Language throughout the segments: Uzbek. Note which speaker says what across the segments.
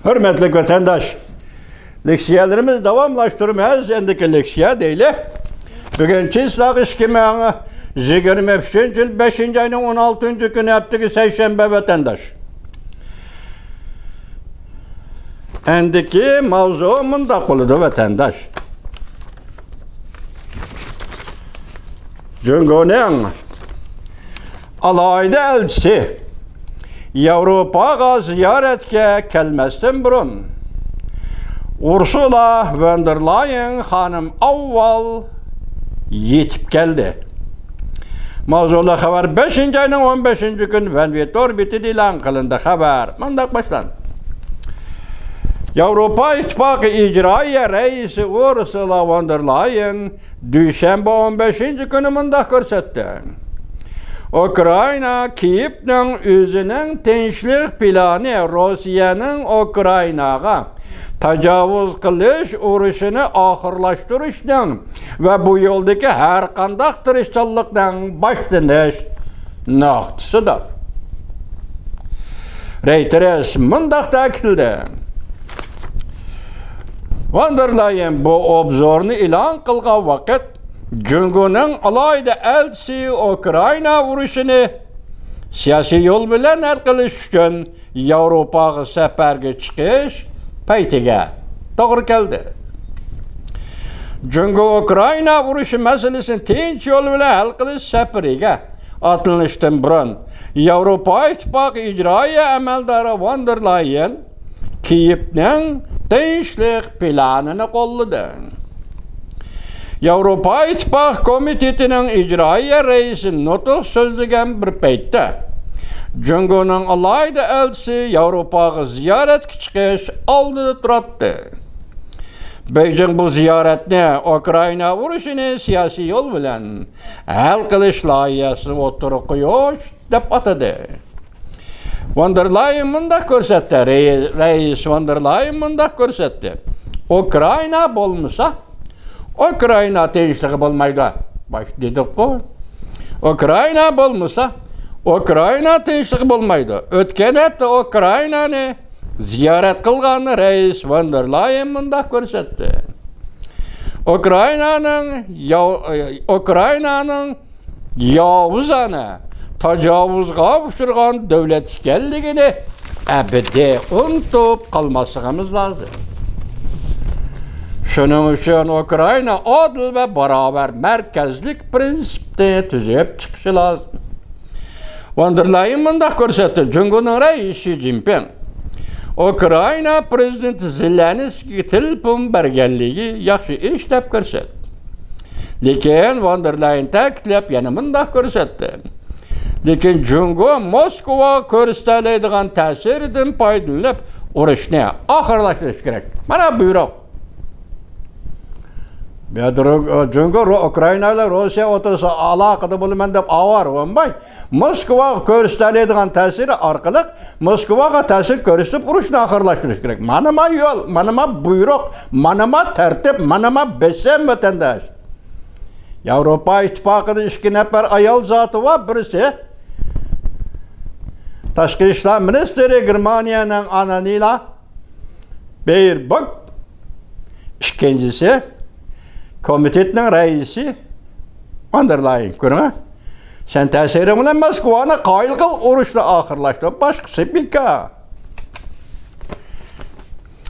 Speaker 1: Hürmetli vatandaş, leksiyalarımız davamlaştırmaz, endiki leksiya değil. Bugünkü ıslaq 2023 yıl 5. ayının 16. günü yaptığı Seyşembe vatandaş. Endiki mavzu mundaq buludu vatandaş. Cungo'nun alayda elçisi Avrupaga ziyaretke kelmesden burun Ursula von der Leyen hanım avval yetip geldi. Mavzula haber 5. ayının 15. gün Venvitor biti ilan kılındı haber. Mandak başlan. Avrupa İttifakı İcraiye Reisi Ursula von der Leyen Düşenbe 15. günü mandak görsetti. Ukrayna Kiev'nin özünün tinchlik planı Rusya'nın Ukrayna'ga tecavüz kılış uğraşını ahırlaştırışdan ve bu yoldaki her kandak tırışçılıktan başlanış noktasıdır. Reuters mındak ta'kidledi. Von der Leyen bu obzorunu ilan kılgan vakit Cungo'nun alayda elçisi Ukrayna vuruşunu siyasi yol bilen hal qilish uchun Avrupaga safarga chiqish paytiga to'g'ri keldi. Cungo Ukrayna vurushi masalasini tinch yo'l bilan hal qilish safariga atlanishdan burun Avrupa İttifaqı ijroiya amaldori Von der Leyen Kiev'ning tinchlik planini qo'lladi. Avrupa İttifaqı Komitetining ijroiya reisi nutuq so'zlagan bir paytda Cungo'nun alayda elçisi Avrupaga ziyoratga chiqish oldida turadi. Beijing bu ziyoratni Ukrayna urushini siyosiy yo'l bilan hal qilish loyihasini o'tirib qo'yish deb atadi. Von der Leyen mundaq ko'rsatdi. Reis Von der Leyen mundaq ko'rsatdi. Ukrayna bo'lmasa Ukrayna tinchlik bo'lmaydi. Baş dedik-ku. Ukrayna bo'lmasa Ukrayna tinchlik bo'lmaydi. O'tgan hafta Ukraynani ziyorat qilgan Reis Von der Leyen mundaq ko'rsatdi. Ukraynaning yovuzani tajovuzga uchirgan davlat ekanligini abadiy unutib qolmasligimiz lozim. Şunun üçün Ukrayna adil ve beraber merkezlik prinsipte tüzüp çıkışı lazım. Von der Leyen mundaq ko'rsatdi. Cungo'nun reisi Xi Jinping Ukrayna prezidenti Zelenskiy telefon berganligi yaxshi ish deb ko'rsatdi. Lekin Von der Leyen ta'kidlab yana mundaq ko'rsatdi. Lekin Cungo Moskva ko'rsatadigan ta'siridan foydalanib urushni oxirlashtirish kerak. Mana buyruq. Cungo Ukrayna ile Rusya o'rtasida aloqada bo'laman deb avar bo'lmay, Moskva ko'rsatadigan ta'siri orqali Moskvaga ta'sir ko'rsatib urushni oxirlashtirish kerak. Mana yo'l, mana buyruq, mana tartib, mana besem vatandaş. Avrupa İttifaqı'nın 2 nafar ayol zoti var. Birisi Tashqi ishlar ministri Germaniyaning Annalena Baerbock. İkincisi Komitetning reisi Von der Leyen. Ko'ring. Sen ta'siring bilan Moskvani qoyil qil, urushni oxirlashtirib, boshqasi beka.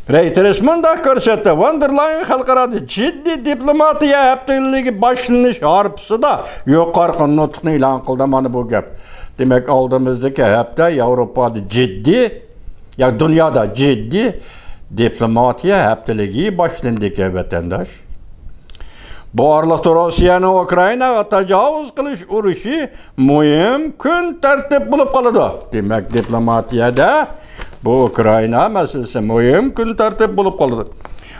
Speaker 1: Reuters mundaq ko'rsatdi. Von der Leyen xalqaro jiddiy diplomatiya haftaligi boshlanish arifasida yuqorqi nutqni e'lon qildi. Mana bu gap. Demak, oldimizdagi hafta Yevropada jiddiy, ya dunyoda jiddiy diplomatiya haftaligi boshlandi vatandaş. Bu aralıqda Rusya'nın Ukrayna'ga tecavüz qilish urushi muhim kun tartib bo'lib qoladi. Demak, diplomatiyada bu Ukrayna masalasi muhim kun tartib bo'lib qoladi.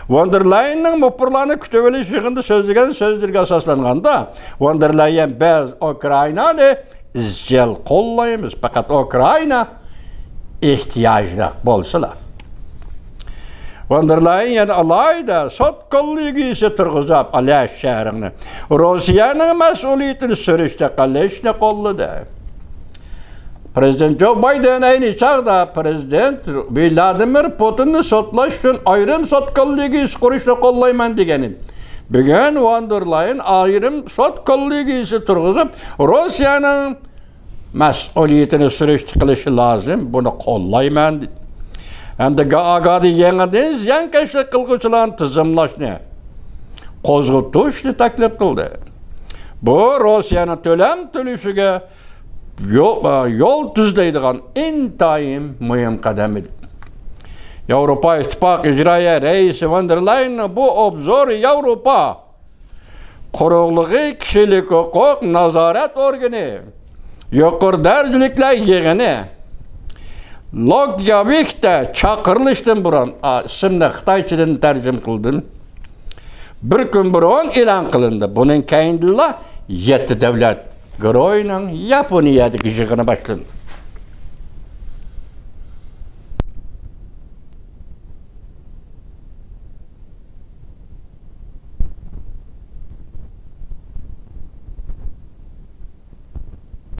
Speaker 1: Von der Leyen'ning muxbirlarni kutib olish yig'inida so'zlagan so'zlarga asoslanganda Von der Leyen biz Ukraynani izchil qo'llaymiz, faqat Ukrayna ehtiyojli bo'lsalar. Von der Leyen yana alayda sotqinligi ise turg'izib Alash shahrini Rossiyaning mas'uliyatini so'rashda qilishni qo'lladi. Prezident Joe Biden ayni chaqda prezident Vladimir Putinni sotlash uchun ayrim sot kollegiyasi qurishni qo'llayman degan edi. Bugun von der Leyen ayrim sot kollegiyasi turg'izib, Rossiyaning mas'uliyatini surishti qilishi lozim. Buni qo'llayman dedi. Endi agadi yangidan ziyonkashlik qilguvchilarni tizimlashni qo'zg'atishni taklif qildi. Bu Rossiyaning to'lam to'lishiga yo'l tuzlaydigan intayin muhim qadam edi. Yevropa İttifaqı icraya reisi von der Leyen bu obzor Yevropa quruqligi kishilik huquq nazorat organi yuqori darajaliklar yig'ini Logyavikda chaqirilishdan burun ismni xitoychadan tarjima qildim. Bir kun burun e'lon qilindi. Buning keyinda 7 davlat Groyning Yaponiyadagi yig'ini boshlandi.